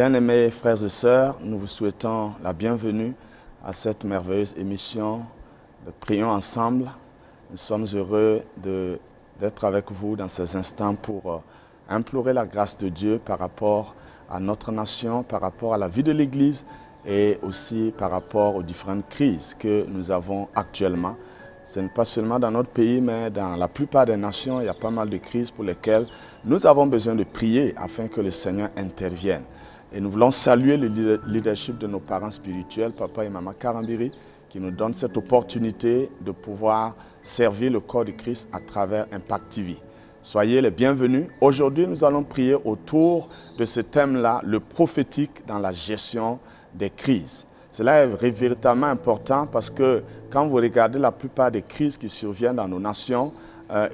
Bien-aimés frères et sœurs, nous vous souhaitons la bienvenue à cette merveilleuse émission de Prions ensemble. Nous sommes heureux d'être avec vous dans ces instants pour implorer la grâce de Dieu par rapport à notre nation, par rapport à la vie de l'Église et aussi par rapport aux différentes crises que nous avons actuellement. Ce n'est pas seulement dans notre pays, mais dans la plupart des nations, il y a pas mal de crises pour lesquelles nous avons besoin de prier afin que le Seigneur intervienne. Et nous voulons saluer le leadership de nos parents spirituels, Papa et Maman Karambiri, qui nous donnent cette opportunité de pouvoir servir le corps de Christ à travers Impact TV. Soyez les bienvenus. Aujourd'hui, nous allons prier autour de ce thème-là, le prophétique dans la gestion des crises. Cela est véritablement important parce que quand vous regardez la plupart des crises qui surviennent dans nos nations,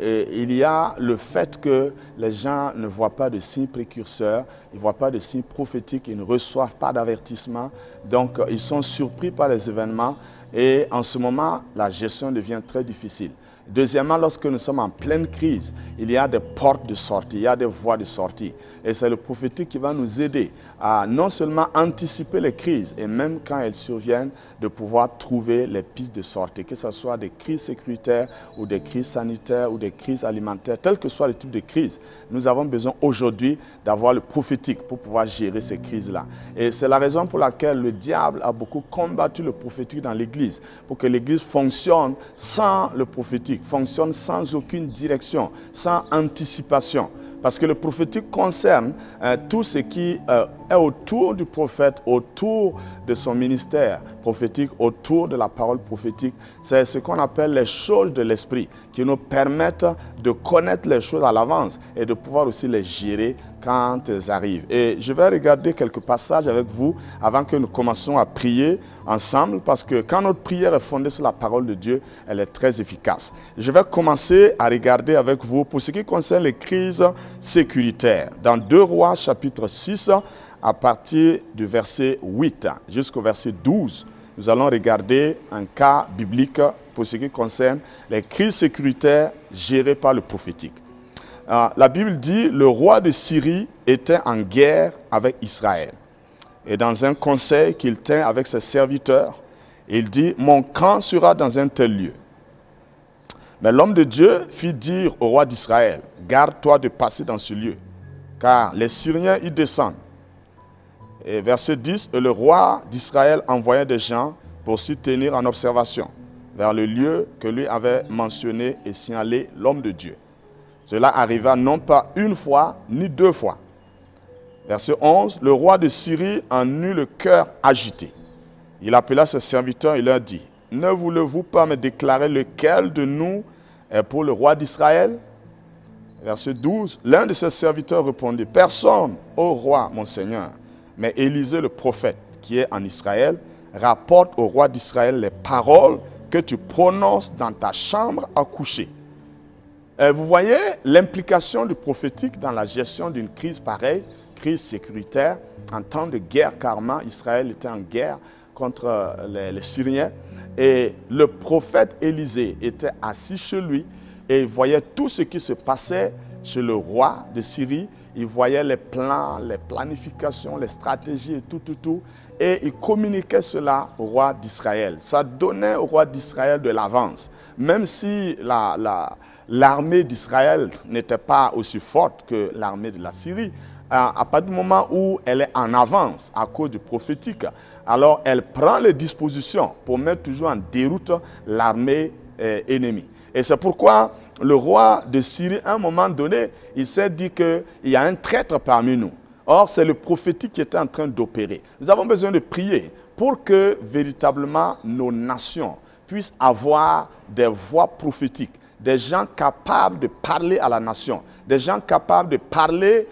il y a le fait que les gens ne voient pas de signes précurseurs, ils ne voient pas de signes prophétiques, ils ne reçoivent pas d'avertissement. Donc, ils sont surpris par les événements et en ce moment, la gestion devient très difficile. Deuxièmement, lorsque nous sommes en pleine crise, il y a des portes de sortie, il y a des voies de sortie. Et c'est le prophétique qui va nous aider à non seulement anticiper les crises, et même quand elles surviennent, de pouvoir trouver les pistes de sortie, que ce soit des crises sécuritaires ou des crises sanitaires ou des crises alimentaires, quel que soit le type de crise. Nous avons besoin aujourd'hui d'avoir le prophétique pour pouvoir gérer ces crises-là. Et c'est la raison pour laquelle le diable a beaucoup combattu le prophétique dans l'Église, pour que l'Église fonctionne sans le prophétique, fonctionne sans aucune direction, sans anticipation. Parce que le prophétique concerne tout ce qui est autour du prophète, autour de son ministère prophétique, autour de la parole prophétique. C'est ce qu'on appelle les choses de l'esprit, qui nous permettent de connaître les choses à l'avance et de pouvoir aussi les gérer quand elles arrivent. Et je vais regarder quelques passages avec vous avant que nous commencions à prier ensemble, parce que quand notre prière est fondée sur la parole de Dieu, elle est très efficace. Je vais commencer à regarder avec vous pour ce qui concerne les crises sécuritaires. Dans 2 Rois chapitre 6, à partir du verset 8 jusqu'au verset 12, nous allons regarder un cas biblique pour ce qui concerne les crises sécuritaires gérées par le prophétique. La Bible dit, le roi de Syrie était en guerre avec Israël. Et dans un conseil qu'il tint avec ses serviteurs, il dit, mon camp sera dans un tel lieu. Mais l'homme de Dieu fit dire au roi d'Israël, garde-toi de passer dans ce lieu, car les Syriens y descendent. Et verset 10, et le roi d'Israël envoya des gens pour s'y tenir en observation vers le lieu que lui avait mentionné et signalé l'homme de Dieu. Cela arriva non pas une fois, ni 2 fois. Verset 11, le roi de Syrie en eut le cœur agité. Il appela ses serviteurs et leur dit, ne voulez-vous pas me déclarer lequel de nous est pour le roi d'Israël? Verset 12, l'un de ses serviteurs répondit, personne, ô roi, mon Seigneur, mais Élisée le prophète qui est en Israël, rapporte au roi d'Israël les paroles que tu prononces dans ta chambre à coucher. Vous voyez l'implication du prophétique dans la gestion d'une crise pareille, crise sécuritaire. En temps de guerre, carrément, Israël était en guerre contre les Syriens. Et le prophète Élisée était assis chez lui et il voyait tout ce qui se passait chez le roi de Syrie. Il voyait les plans, les planifications, les stratégies et tout. Et il communiquait cela au roi d'Israël. Ça donnait au roi d'Israël de l'avance. Même si l'armée d'Israël n'était pas aussi forte que l'armée de la Syrie, à partir du moment où elle est en avance à cause du prophétique, alors elle prend les dispositions pour mettre toujours en déroute l'armée ennemie. Et c'est pourquoi le roi de Syrie, à un moment donné, il s'est dit qu'il y a un traître parmi nous. Or, c'est le prophétique qui était en train d'opérer. Nous avons besoin de prier pour que véritablement nos nations puissent avoir des voix prophétiques, des gens capables de parler à la nation, des gens capables de parler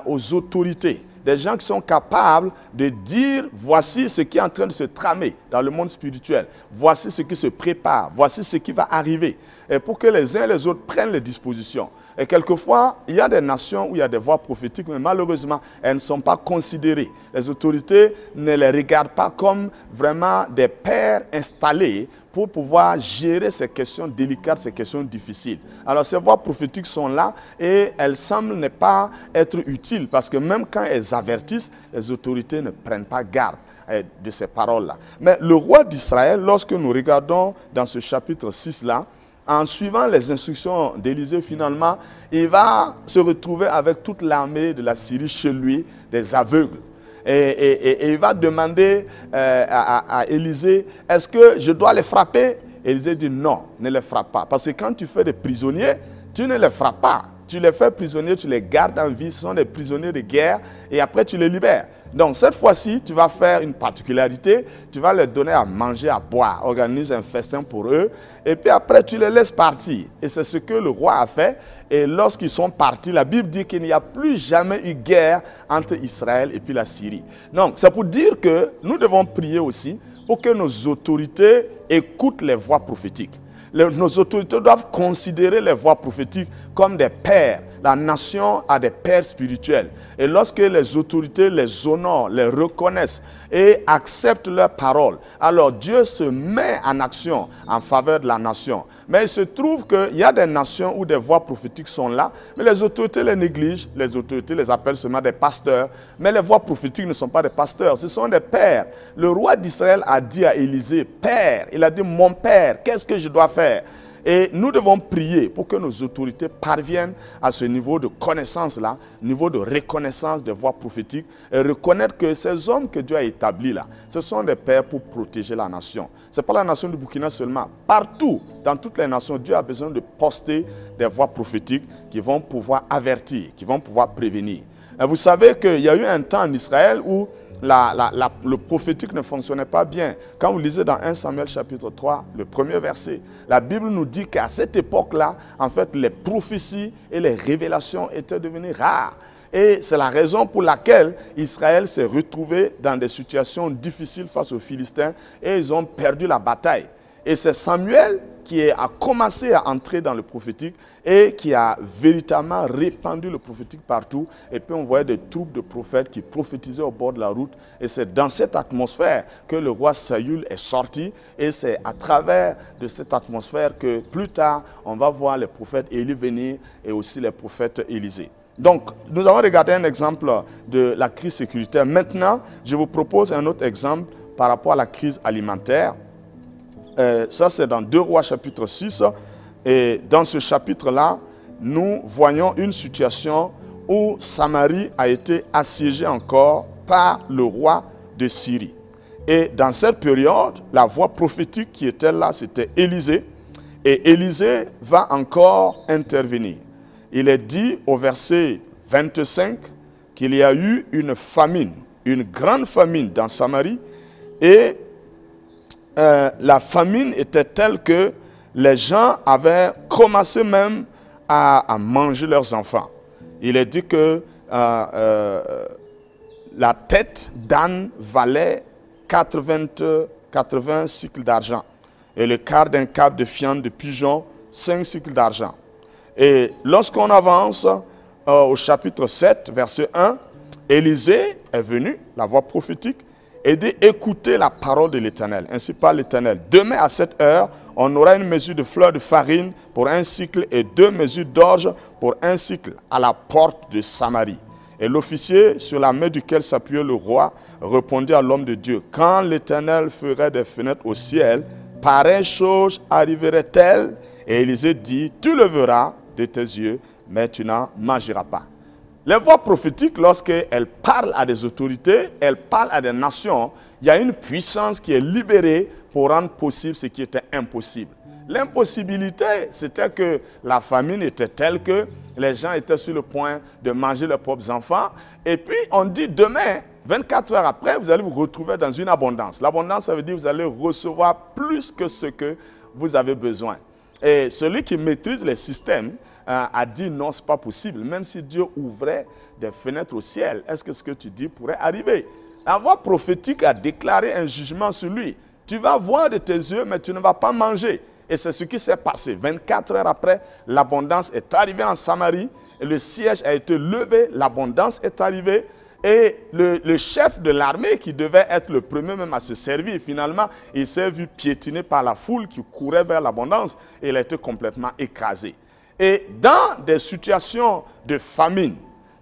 aux autorités, des gens qui sont capables de dire voici ce qui est en train de se tramer dans le monde spirituel, voici ce qui se prépare, voici ce qui va arriver. Et pour que les uns et les autres prennent les dispositions. Et quelquefois, il y a des nations où il y a des voix prophétiques, mais malheureusement, elles ne sont pas considérées. Les autorités ne les regardent pas comme vraiment des pères installés pour pouvoir gérer ces questions délicates, ces questions difficiles. Alors ces voix prophétiques sont là et elles semblent ne pas être utiles parce que même quand elles avertissent, les autorités ne prennent pas garde de ces paroles-là. Mais le roi d'Israël, lorsque nous regardons dans ce chapitre 6-là, en suivant les instructions d'Élisée, finalement, il va se retrouver avec toute l'armée de la Syrie chez lui, des aveugles. Et il va demander à Élisée, est-ce que je dois les frapper? Élisée dit non, ne les frappe pas. Parce que quand tu fais des prisonniers, tu ne les frappes pas. Tu les fais prisonniers, tu les gardes en vie, ce sont des prisonniers de guerre, et après tu les libères. Donc cette fois-ci, tu vas faire une particularité, tu vas leur donner à manger, à boire, organise un festin pour eux, et puis après tu les laisses partir. Et c'est ce que le roi a fait, et lorsqu'ils sont partis, la Bible dit qu'il n'y a plus jamais eu guerre entre Israël et puis la Syrie. Donc c'est pour dire que nous devons prier aussi pour que nos autorités écoutent les voix prophétiques. Nos autorités doivent considérer les voix prophétiques comme des pères. La nation a des pères spirituels. Et lorsque les autorités les honorent, les reconnaissent et acceptent leurs paroles, alors Dieu se met en action en faveur de la nation. Mais il se trouve qu'il y a des nations où des voix prophétiques sont là, mais les autorités les négligent, les autorités les appellent seulement des pasteurs, mais les voix prophétiques ne sont pas des pasteurs, ce sont des pères. Le roi d'Israël a dit à Élisée, Père, il a dit, mon père, qu'est-ce que je dois faire? Et nous devons prier pour que nos autorités parviennent à ce niveau de connaissance-là, niveau de reconnaissance des voix prophétiques, et reconnaître que ces hommes que Dieu a établis là, ce sont des pères pour protéger la nation. Ce n'est pas la nation du Burkina seulement. Partout, dans toutes les nations, Dieu a besoin de poster des voix prophétiques qui vont pouvoir avertir, qui vont pouvoir prévenir. Et vous savez qu'il y a eu un temps en Israël où le prophétique ne fonctionnait pas bien. Quand vous lisez dans 1 Samuel chapitre 3, le premier verset, la Bible nous dit qu'à cette époque-là, en fait, les prophéties et les révélations étaient devenues rares. Et c'est la raison pour laquelle Israël s'est retrouvé dans des situations difficiles face aux Philistins et ils ont perdu la bataille. Et c'est Samuel qui a commencé à entrer dans le prophétique et qui a véritablement répandu le prophétique partout. Et puis on voyait des troupes de prophètes qui prophétisaient au bord de la route. Et c'est dans cette atmosphère que le roi Saül est sorti. Et c'est à travers de cette atmosphère que plus tard, on va voir les prophètes Élie venir et aussi les prophètes Élisée. Donc, nous avons regardé un exemple de la crise sécuritaire. Maintenant, je vous propose un autre exemple par rapport à la crise alimentaire. Ça, c'est dans 2 Rois chapitre 6. Et dans ce chapitre-là, nous voyons une situation où Samarie a été assiégée encore par le roi de Syrie. Et dans cette période, la voix prophétique qui était là, c'était Élisée. Et Élisée va encore intervenir. Il est dit au verset 25 qu'il y a eu une famine, une grande famine dans Samarie. Et la famine était telle que les gens avaient commencé même à manger leurs enfants. Il est dit que la tête d'âne valait 80 cycles d'argent. Et le quart d'un câble de fiente de pigeon, 5 cycles d'argent. Et lorsqu'on avance au chapitre 7, verset 1, Élisée est venu, la voix prophétique, et dit, écoutez la parole de l'Éternel. Ainsi parle l'Éternel. Demain à cette heure, on aura une mesure de fleur de farine pour 1 cycle et 2 mesures d'orge pour 1 cycle à la porte de Samarie. Et l'officier, sur la main duquel s'appuyait le roi, répondit à l'homme de Dieu, quand l'Éternel ferait des fenêtres au ciel, pareille chose arriverait-elle? Et Élisée dit, tu le verras de tes yeux, mais tu n'en mangeras pas. Les voix prophétiques, lorsqu'elles parlent à des autorités, elles parlent à des nations, il y a une puissance qui est libérée pour rendre possible ce qui était impossible. L'impossibilité, c'était que la famine était telle que les gens étaient sur le point de manger leurs propres enfants. Et puis, on dit demain, 24 heures après, vous allez vous retrouver dans une abondance. L'abondance, ça veut dire que vous allez recevoir plus que ce que vous avez besoin. Et celui qui maîtrise les systèmes a dit non, ce n'est pas possible. Même si Dieu ouvrait des fenêtres au ciel, est-ce que ce que tu dis pourrait arriver? La voix prophétique a déclaré un jugement sur lui. Tu vas voir de tes yeux, mais tu ne vas pas manger. Et c'est ce qui s'est passé. 24 heures après, l'abondance est arrivée en Samarie. Et le siège a été levé, l'abondance est arrivée. Et le chef de l'armée, qui devait être le premier même à se servir, finalement, il s'est vu piétiner par la foule qui courait vers l'abondance et il a été complètement écrasé. Et dans des situations de famine,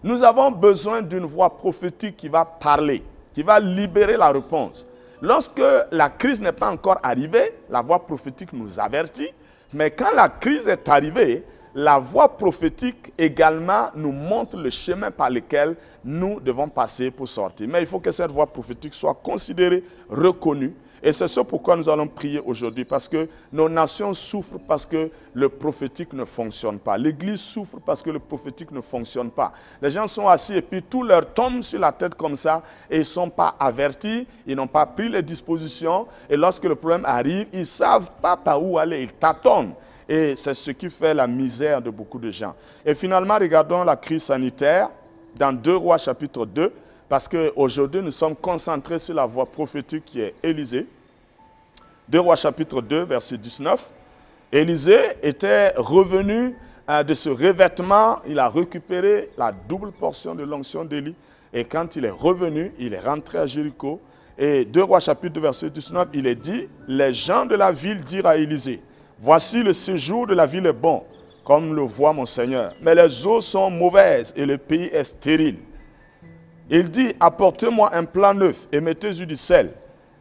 nous avons besoin d'une voix prophétique qui va parler, qui va libérer la réponse. Lorsque la crise n'est pas encore arrivée, la voix prophétique nous avertit, mais quand la crise est arrivée, la voix prophétique également nous montre le chemin par lequel nous devons passer pour sortir. Mais il faut que cette voix prophétique soit considérée, reconnue. Et c'est ce pourquoi nous allons prier aujourd'hui. Parce que nos nations souffrent parce que le prophétique ne fonctionne pas. L'Église souffre parce que le prophétique ne fonctionne pas. Les gens sont assis et puis tout leur tombe sur la tête comme ça. Et ils ne sont pas avertis, ils n'ont pas pris les dispositions. Et lorsque le problème arrive, ils ne savent pas par où aller, ils tâtonnent. Et c'est ce qui fait la misère de beaucoup de gens. Et finalement, regardons la crise sanitaire dans 2 Rois chapitre 2, parce qu'aujourd'hui, nous sommes concentrés sur la voix prophétique qui est Élisée. 2 Rois chapitre 2, verset 19. Élisée était revenu de ce revêtement, il a récupéré la double portion de l'onction d'Élie. Et quand il est revenu, il est rentré à Jéricho. Et 2 Rois chapitre 2, verset 19, il est dit, les gens de la ville dirent à Élisée, voici le séjour de la ville est bon, comme le voit mon Seigneur. Mais les eaux sont mauvaises et le pays est stérile. Il dit, apportez-moi un plat neuf et mettez-y du sel.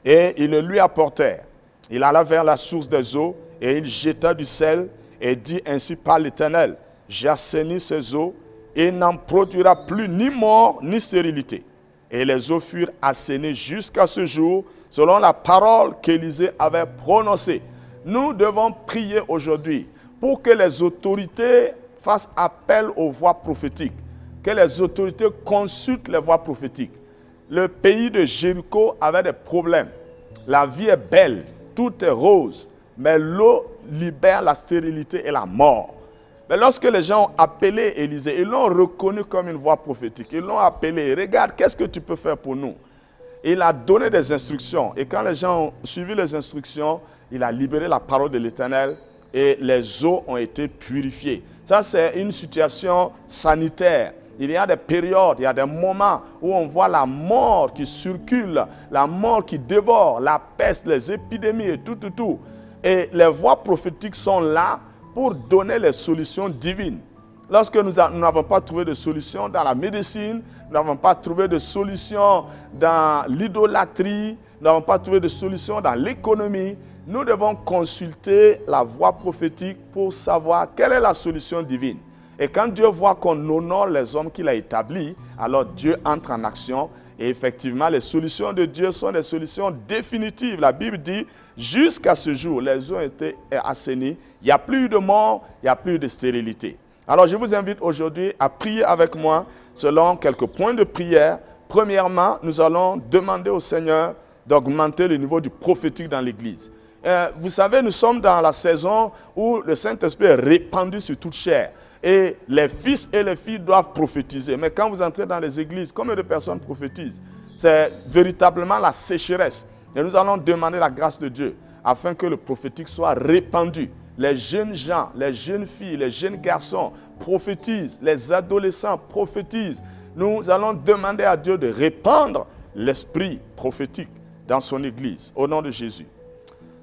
Et ils le lui apportèrent. Il alla vers la source des eaux et il jeta du sel et dit ainsi par l'Éternel, j'ai assaini ces eaux et il n'en produira plus ni mort ni stérilité. Et les eaux furent assainies jusqu'à ce jour, selon la parole qu'Élisée avait prononcée. Nous devons prier aujourd'hui pour que les autorités fassent appel aux voix prophétiques, que les autorités consultent les voix prophétiques. Le pays de Jéricho avait des problèmes. La vie est belle, tout est rose, mais l'eau libère la stérilité et la mort. Mais lorsque les gens ont appelé Élisée, ils l'ont reconnu comme une voix prophétique. Ils l'ont appelé, regarde, qu'est-ce que tu peux faire pour nous? Il a donné des instructions. Et quand les gens ont suivi les instructions, il a libéré la parole de l'Éternel et les eaux ont été purifiées. Ça, c'est une situation sanitaire. Il y a des périodes, il y a des moments où on voit la mort qui circule, la mort qui dévore, la peste, les épidémies et tout. Et les voix prophétiques sont là pour donner les solutions divines. Lorsque nous n'avons pas trouvé de solution dans la médecine, nous n'avons pas trouvé de solution dans l'idolâtrie, nous n'avons pas trouvé de solution dans l'économie, nous devons consulter la voix prophétique pour savoir quelle est la solution divine. Et quand Dieu voit qu'on honore les hommes qu'il a établis, alors Dieu entre en action. Et effectivement, les solutions de Dieu sont des solutions définitives. La Bible dit, jusqu'à ce jour, les eaux ont été assainies. Il n'y a plus de mort, il n'y a plus de stérilité. Alors, je vous invite aujourd'hui à prier avec moi selon quelques points de prière. Premièrement, nous allons demander au Seigneur d'augmenter le niveau du prophétique dans l'Église. Vous savez, nous sommes dans la saison où le Saint-Esprit est répandu sur toute chair. Et les fils et les filles doivent prophétiser. Mais quand vous entrez dans les églises, combien de personnes prophétisent? C'est véritablement la sécheresse. Et nous allons demander la grâce de Dieu afin que le prophétique soit répandu. Les jeunes gens, les jeunes filles, les jeunes garçons prophétisent. Les adolescents prophétisent. Nous allons demander à Dieu de répandre l'esprit prophétique dans son église. Au nom de Jésus.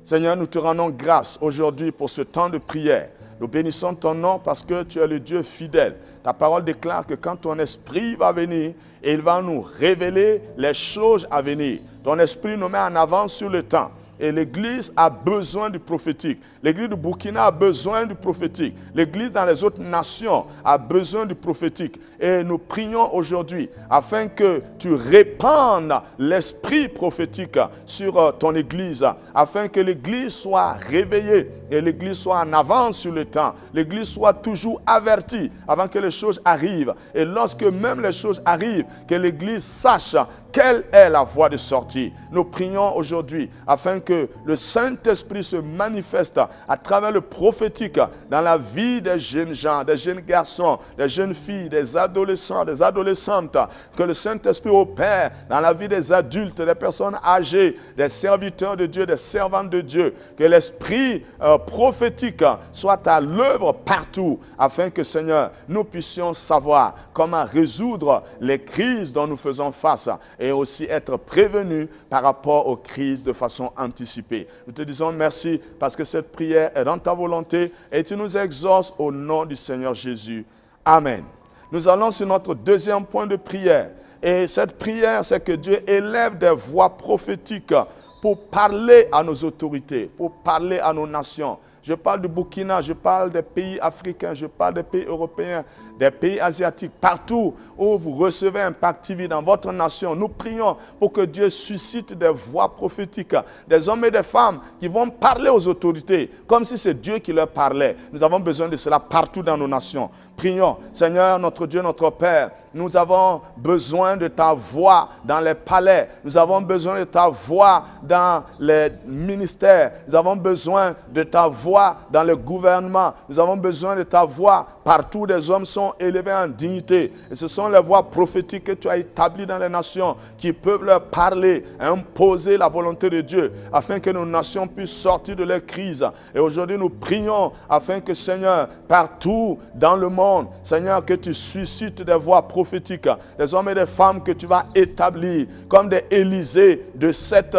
Seigneur, nous te rendons grâce aujourd'hui pour ce temps de prière. Nous bénissons ton nom parce que tu es le Dieu fidèle. Ta parole déclare que quand ton esprit va venir, il va nous révéler les choses à venir. Ton esprit nous met en avant sur le temps. Et l'Église a besoin du prophétique. L'Église du Burkina a besoin du prophétique. L'Église dans les autres nations a besoin du prophétique. Et nous prions aujourd'hui afin que tu répandes l'esprit prophétique sur ton Église, afin que l'Église soit réveillée et l'Église soit en avance sur le temps. L'Église soit toujours avertie avant que les choses arrivent. Et lorsque même les choses arrivent, que l'Église sache quelle est la voie de sortie. Nous prions aujourd'hui afin que le Saint-Esprit se manifeste à travers le prophétique dans la vie des jeunes gens, des jeunes garçons, des jeunes filles, des adolescents, des adolescentes. Que le Saint-Esprit opère dans la vie des adultes, des personnes âgées, des serviteurs de Dieu, des servantes de Dieu. Que l'Esprit prophétique soit à l'œuvre partout afin que, Seigneur, nous puissions savoir comment résoudre les crises dont nous faisons face et aussi être prévenus par rapport aux crises de façon anticipée. Nous te disons merci parce que cette prière est dans ta volonté et tu nous exauces au nom du Seigneur Jésus. Amen. Nous allons sur notre deuxième point de prière. Et cette prière, c'est que Dieu élève des voix prophétiques pour parler à nos autorités, pour parler à nos nations. Je parle du Burkina, je parle des pays africains, je parle des pays européens, des pays asiatiques. Partout où vous recevez Impact TV dans votre nation, nous prions pour que Dieu suscite des voix prophétiques, des hommes et des femmes qui vont parler aux autorités, comme si c'est Dieu qui leur parlait. Nous avons besoin de cela partout dans nos nations. Prions, Seigneur, notre Dieu, notre Père, nous avons besoin de ta voix dans les palais, nous avons besoin de ta voix dans les ministères, nous avons besoin de ta voix dans le gouvernement, nous avons besoin de ta voix partout où des hommes sont élevés en dignité. Et ce sont les voix prophétiques que tu as établies dans les nations qui peuvent leur parler, imposer la volonté de Dieu afin que nos nations puissent sortir de leur crise. Et aujourd'hui, nous prions afin que, Seigneur, partout dans le monde, Seigneur, que tu suscites des voix prophétiques, des hommes et des femmes que tu vas établir comme des Élysées de cette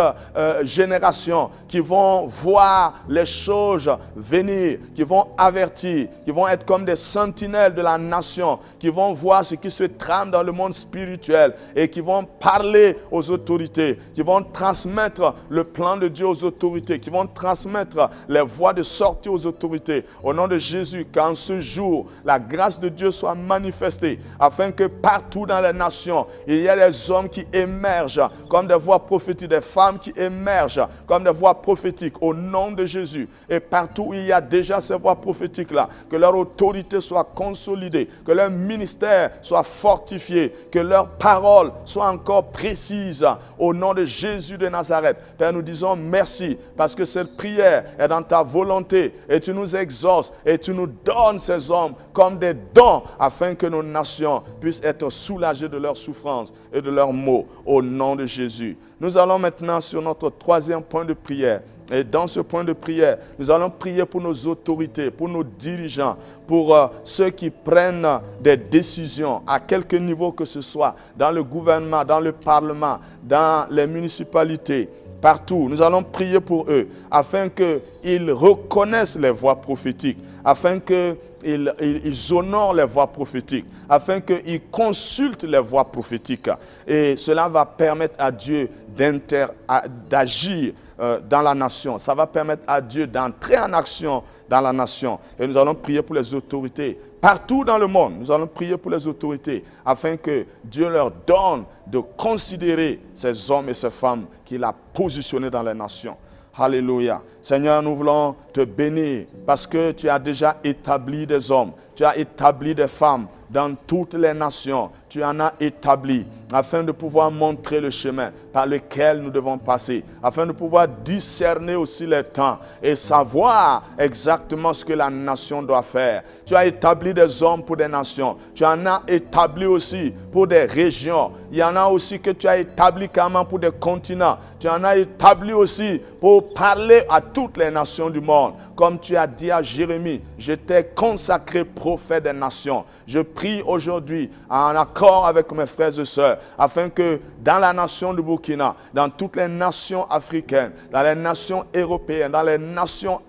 génération qui vont voir les choses venir, qui vont avertir, qui vont être comme des sentinelles de la nation, qui vont voir ce qui se trame dans le monde spirituel et qui vont parler aux autorités, qui vont transmettre le plan de Dieu aux autorités, qui vont transmettre les voies de sortie aux autorités. Au nom de Jésus, qu'en ce jour, la grâce de Dieu soit manifestée afin que partout dans les nations, il y ait des hommes qui émergent comme des voix prophétiques, des femmes qui émergent comme des voix prophétiques au nom de Jésus. Et partout où il y a déjà ces voix prophétiques-là, que leur autorité soit consolidée, que leur ministère soit fortifié, que leurs paroles soient encore précises au nom de Jésus de Nazareth. Père, nous disons merci parce que cette prière est dans ta volonté et tu nous exauces et tu nous donnes ces hommes comme des dons afin que nos nations puissent être soulagées de leurs souffrances et de leurs maux au nom de Jésus. Nous allons maintenant sur notre troisième point de prière. Et dans ce point de prière, nous allons prier pour nos autorités, pour nos dirigeants, pour ceux qui prennent des décisions à quelque niveau que ce soit, dans le gouvernement, dans le parlement, dans les municipalités, partout. Nous allons prier pour eux afin qu'ils reconnaissent les voix prophétiques, afin qu'ils honorent les voix prophétiques, afin qu'ils consultent les voix prophétiques. Et cela va permettre à Dieu d'agir dans la nation. Ça va permettre à Dieu d'entrer en action dans la nation. Et nous allons prier pour les autorités. Partout dans le monde, nous allons prier pour les autorités afin que Dieu leur donne de considérer ces hommes et ces femmes qu'il a positionnés dans les nations. Alléluia. Seigneur, nous voulons te bénir parce que tu as déjà établi des hommes, tu as établi des femmes dans toutes les nations. Tu en as établi afin de pouvoir montrer le chemin par lequel nous devons passer, afin de pouvoir discerner aussi les temps et savoir exactement ce que la nation doit faire. Tu as établi des hommes pour des nations. Tu en as établi aussi pour des régions. Il y en a aussi que tu as établi carrément pour des continents. Tu en as établi aussi pour parler à toutes les nations du monde. Comme tu as dit à Jérémie, je t'ai consacré prophète des nations. Je prie aujourd'hui en accord avec mes frères et sœurs, afin que dans la nation du Burkina, dans toutes les nations africaines, dans les nations européennes, dans les nations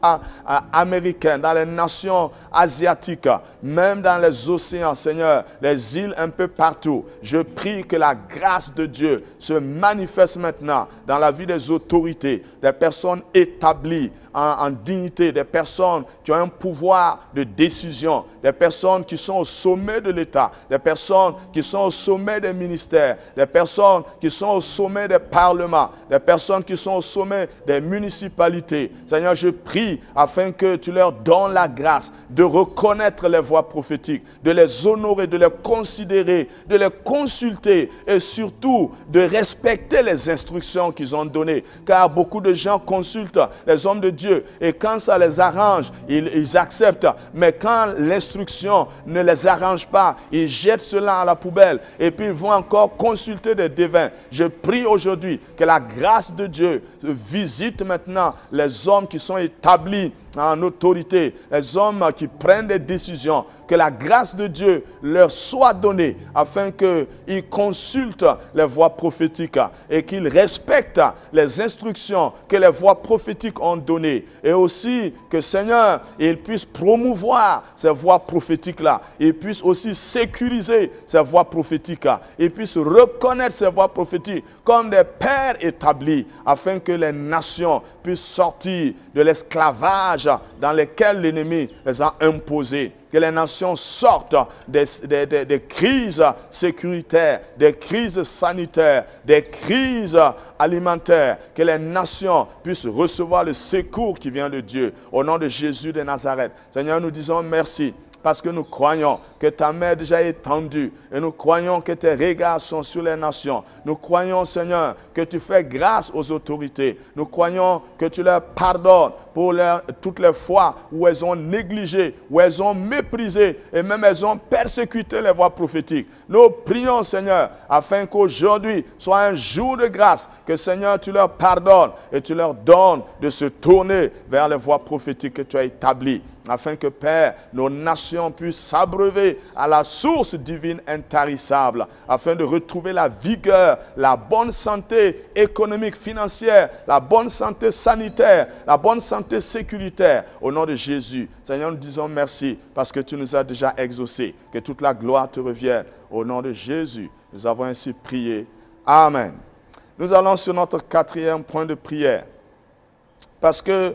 américaines, dans les nations asiatiques, même dans les océans, Seigneur, les îles un peu partout, je prie que la grâce de Dieu se manifeste maintenant dans la vie des autorités, des personnes établies en dignité, des personnes qui ont un pouvoir de décision, des personnes qui sont au sommet de l'État, des personnes qui sont au sommet des ministères, des personnes qui sont au sommet des parlements, des personnes qui sont au sommet des municipalités. Seigneur, je prie afin que tu leur donnes la grâce de reconnaître les voix prophétiques, de les honorer, de les considérer, de les consulter et surtout de respecter les instructions qu'ils ont données. Car beaucoup de gens consultent les hommes de Dieu et quand ça les arrange, ils acceptent. Mais quand l'instruction ne les arrange pas, ils jettent cela à la poubelle et puis ils vont encore consulter des devins. Je prie aujourd'hui que la grâce de Dieu visite maintenant les hommes qui sont établis en autorité, les hommes qui prennent des décisions, que la grâce de Dieu leur soit donnée afin qu'ils consultent les voix prophétiques et qu'ils respectent les instructions que les voix prophétiques ont données. Et aussi que Seigneur, ils puissent promouvoir ces voix prophétiques-là. Ils puissent aussi sécuriser ces voix prophétiques-là. Ils puissent reconnaître ces voix prophétiques comme des pères établis afin que les nations puissent sortir de l'esclavage dans lequel l'ennemi les a imposés. Que les nations sortent des crises sécuritaires, des crises sanitaires, des crises alimentaires. Que les nations puissent recevoir le secours qui vient de Dieu. Au nom de Jésus de Nazareth. Seigneur, nous disons merci. Parce que nous croyons que ta main est déjà étendue et nous croyons que tes regards sont sur les nations. Nous croyons, Seigneur, que tu fais grâce aux autorités. Nous croyons que tu leur pardonnes pour toutes les fois où elles ont négligé, où elles ont méprisé et même elles ont persécuté les voix prophétiques. Nous prions, Seigneur, afin qu'aujourd'hui soit un jour de grâce, que, Seigneur, tu leur pardonnes et tu leur donnes de se tourner vers les voix prophétiques que tu as établies. Afin que, Père, nos nations puissent s'abreuver à la source divine intarissable, afin de retrouver la vigueur, la bonne santé économique, financière, la bonne santé sanitaire, la bonne santé sécuritaire. Au nom de Jésus, Seigneur, nous disons merci parce que tu nous as déjà exaucés. Que toute la gloire te revienne. Au nom de Jésus, nous avons ainsi prié. Amen. Nous allons sur notre 4e point de prière. Parce que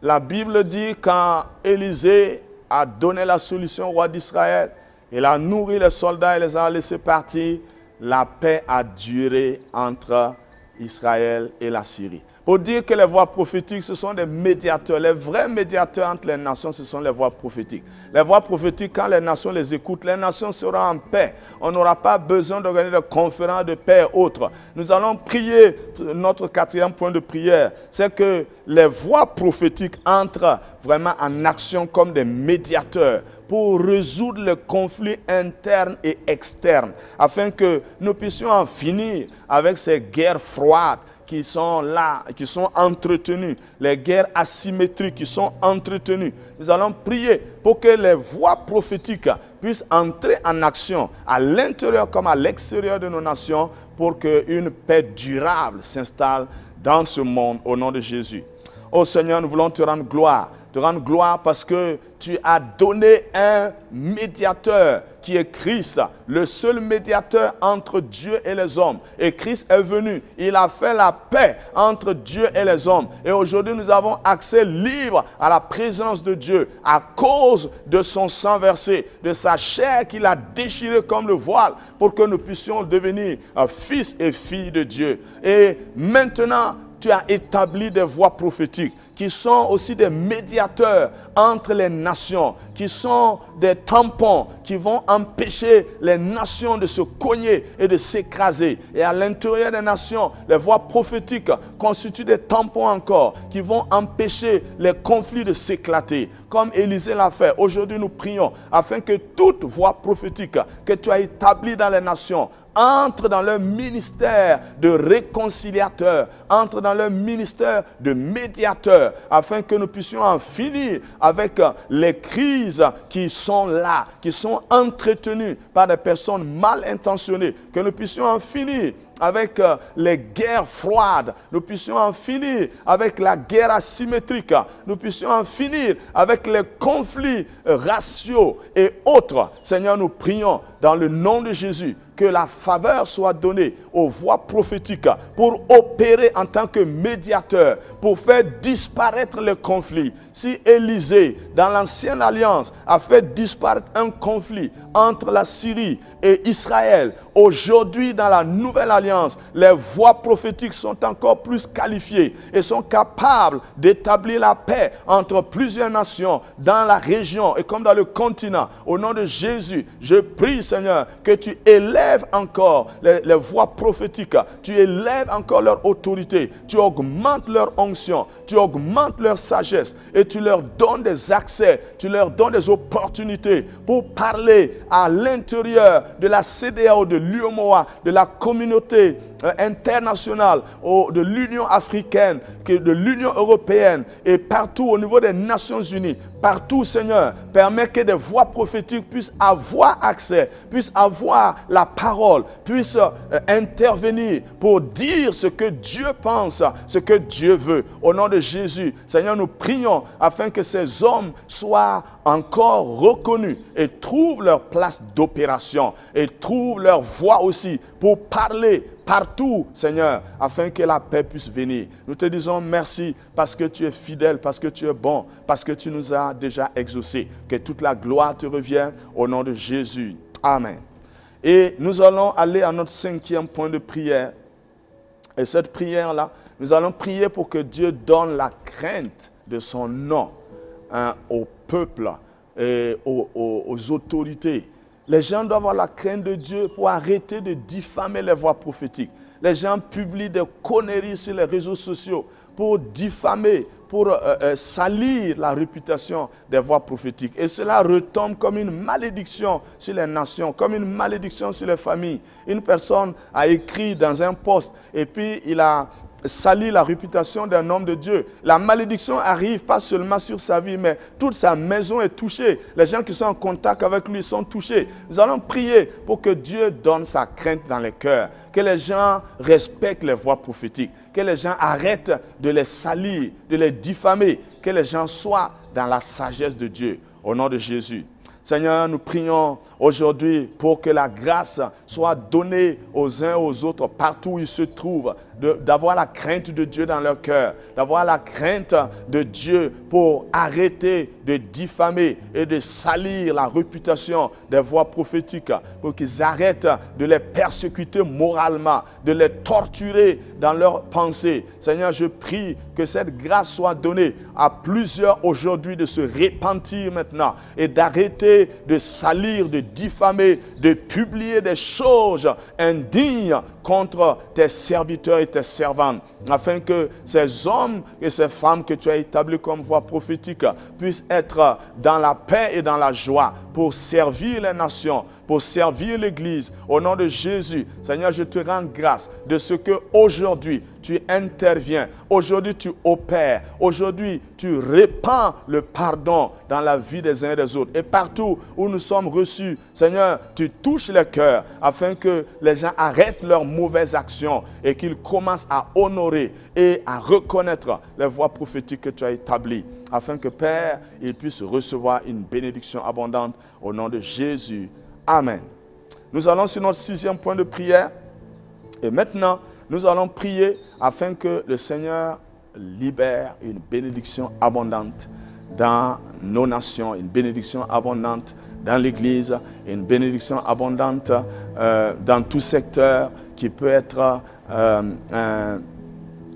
la Bible dit quand Élisée a donné la solution au roi d'Israël, il a nourri les soldats et les a laissés partir, la paix a duré entre Israël et la Syrie. Pour dire que les voix prophétiques, ce sont des médiateurs. Les vrais médiateurs entre les nations, ce sont les voix prophétiques. Les voix prophétiques, quand les nations les écoutent, les nations seront en paix. On n'aura pas besoin d'organiser des conférences de paix et autres. Nous allons prier, notre 4e point de prière, c'est que les voix prophétiques entrent vraiment en action comme des médiateurs pour résoudre les conflits internes et externes, afin que nous puissions en finir avec ces guerres froides qui sont là, qui sont entretenues, les guerres asymétriques qui sont entretenues. Nous allons prier pour que les voix prophétiques puissent entrer en action à l'intérieur comme à l'extérieur de nos nations pour qu'une paix durable s'installe dans ce monde au nom de Jésus. Oh Seigneur, nous voulons te rendre gloire parce que tu as donné un médiateur qui est Christ, le seul médiateur entre Dieu et les hommes. Et Christ est venu, il a fait la paix entre Dieu et les hommes. Et aujourd'hui, nous avons accès libre à la présence de Dieu à cause de son sang versé, de sa chair qu'il a déchirée comme le voile pour que nous puissions devenir fils et filles de Dieu. Et maintenant, tu as établi des voix prophétiques qui sont aussi des médiateurs entre les nations, qui sont des tampons qui vont empêcher les nations de se cogner et de s'écraser. Et à l'intérieur des nations, les voix prophétiques constituent des tampons encore qui vont empêcher les conflits de s'éclater. Comme Élisée l'a fait, aujourd'hui nous prions afin que toute voix prophétique que tu as établie dans les nations entre dans leur ministère de réconciliateur, entre dans leur ministère de médiateur, afin que nous puissions en finir avec les crises qui sont là, qui sont entretenues par des personnes mal intentionnées, que nous puissions en finir avec les guerres froides. Nous puissions en finir avec la guerre asymétrique. Nous puissions en finir avec les conflits raciaux et autres. Seigneur, nous prions dans le nom de Jésus que la faveur soit donnée aux voix prophétiques pour opérer en tant que médiateur, pour faire disparaître les conflits. Si Élisée, dans l'ancienne alliance, a fait disparaître un conflit entre la Syrie et Israël, aujourd'hui, dans la nouvelle alliance, les voix prophétiques sont encore plus qualifiées et sont capables d'établir la paix entre plusieurs nations dans la région et comme dans le continent. Au nom de Jésus, je prie, Seigneur, que tu élèves encore les voix prophétiques, tu élèves encore leur autorité, tu augmentes leur onction, tu augmentes leur sagesse et tu leur donnes des accès, tu leur donnes des opportunités pour parler à l'intérieur de la CEDEAO, de l'UEMOA, de la communauté internationale, de l'Union africaine, de l'Union européenne et partout au niveau des Nations Unies. Partout, Seigneur, permet que des voix prophétiques puissent avoir accès, puissent avoir la parole, puissent intervenir pour dire ce que Dieu pense, ce que Dieu veut. Au nom de Jésus, Seigneur, nous prions afin que ces hommes soient encore reconnus et trouvent leur place d'opération et trouvent leur voix aussi pour parler partout, Seigneur, afin que la paix puisse venir. Nous te disons merci parce que tu es fidèle, parce que tu es bon, parce que tu nous as déjà exaucés. Que toute la gloire te revienne au nom de Jésus. Amen. Et nous allons aller à notre 5e point de prière. Et cette prière-là, nous allons prier pour que Dieu donne la crainte de son nom au peuple et aux autorités. Les gens doivent avoir la crainte de Dieu pour arrêter de diffamer les voix prophétiques. Les gens publient des conneries sur les réseaux sociaux pour diffamer, pour salir la réputation des voix prophétiques. Et cela retombe comme une malédiction sur les nations, comme une malédiction sur les familles. Une personne a écrit dans un post et puis il a sali la réputation d'un homme de Dieu. La malédiction arrive pas seulement sur sa vie, mais toute sa maison est touchée. Les gens qui sont en contact avec lui sont touchés. Nous allons prier pour que Dieu donne sa crainte dans les cœurs, que les gens respectent les voix prophétiques, que les gens arrêtent de les salir, de les diffamer, que les gens soient dans la sagesse de Dieu. Au nom de Jésus. Seigneur, nous prions aujourd'hui pour que la grâce soit donnée aux uns et aux autres partout où ils se trouvent, d'avoir la crainte de Dieu dans leur cœur, d'avoir la crainte de Dieu pour arrêter de diffamer et de salir la réputation des voix prophétiques, pour qu'ils arrêtent de les persécuter moralement, de les torturer dans leurs pensées. Seigneur, je prie que cette grâce soit donnée à plusieurs aujourd'hui de se repentir maintenant et d'arrêter de salir, de diffamer, de publier des choses indignes contre tes serviteurs et tes servantes, afin que ces hommes et ces femmes que tu as établis comme voix prophétique puissent être dans la paix et dans la joie pour servir les nations, pour servir l'Église. Au nom de Jésus, Seigneur, je te rends grâce de ce que aujourd'hui tu interviens, aujourd'hui tu opères, aujourd'hui tu répands le pardon dans la vie des uns et des autres. Et partout où nous sommes reçus, Seigneur, tu touches les cœurs afin que les gens arrêtent leurs mauvaises actions et qu'ils commencent à honorer et à reconnaître les voies prophétiques que tu as établies, afin que, Père, ils puissent recevoir une bénédiction abondante au nom de Jésus. Amen. Nous allons sur notre 6e point de prière. Et maintenant, nous allons prier afin que le Seigneur libère une bénédiction abondante dans nos nations, une bénédiction abondante dans l'Église, une bénédiction abondante dans tout secteur qui peut être un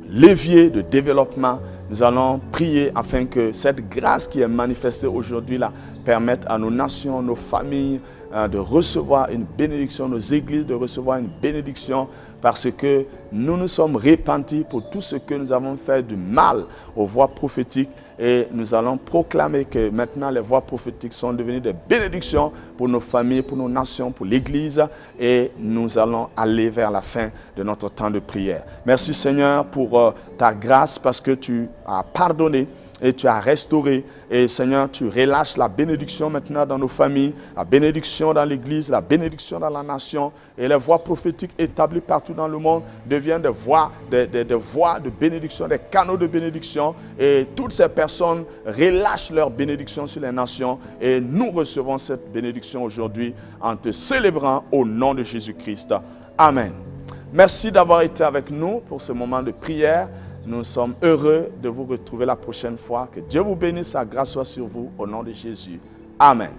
levier de développement. Nous allons prier afin que cette grâce qui est manifestée aujourd'hui là permette à nos nations, nos familles de recevoir une bénédiction, nos églises de recevoir une bénédiction, parce que nous nous sommes repentis pour tout ce que nous avons fait du mal aux voix prophétiques, et nous allons proclamer que maintenant les voix prophétiques sont devenues des bénédictions pour nos familles, pour nos nations, pour l'Église, et nous allons aller vers la fin de notre temps de prière. Merci Seigneur pour ta grâce, parce que tu as pardonné et tu as restauré. Et Seigneur, tu relâches la bénédiction maintenant dans nos familles, la bénédiction dans l'Église, la bénédiction dans la nation. Et les voix prophétiques établies partout dans le monde deviennent des voix de bénédiction, des canaux de bénédiction. Et toutes ces personnes relâchent leur bénédiction sur les nations. Et nous recevons cette bénédiction aujourd'hui en te célébrant au nom de Jésus-Christ. Amen. Merci d'avoir été avec nous pour ce moment de prière. Nous sommes heureux de vous retrouver la prochaine fois. Que Dieu vous bénisse, sa grâce soit sur vous au nom de Jésus. Amen.